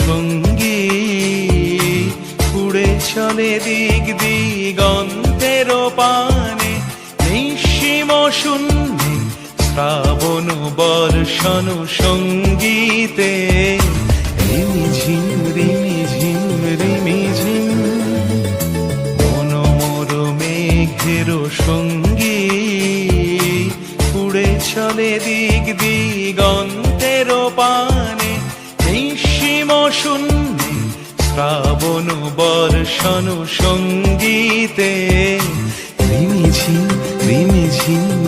সঙ্গী, উড়ে চলে দিক দিগন্তের পানে, নিঃসীম শূন্যে শ্রাবণ বর্ষণ সঙ্গীতে। রিমিঝিম রিমিঝিম রিমিঝিম মন মোর মেঘের সঙ্গী, উড়ে চলে দিক দিগন্তের পানে, নিঃসীম শূন্যে শ্রাবণ বর্ষণ সঙ্গীতে। রিমিঝিম রিমিঝিম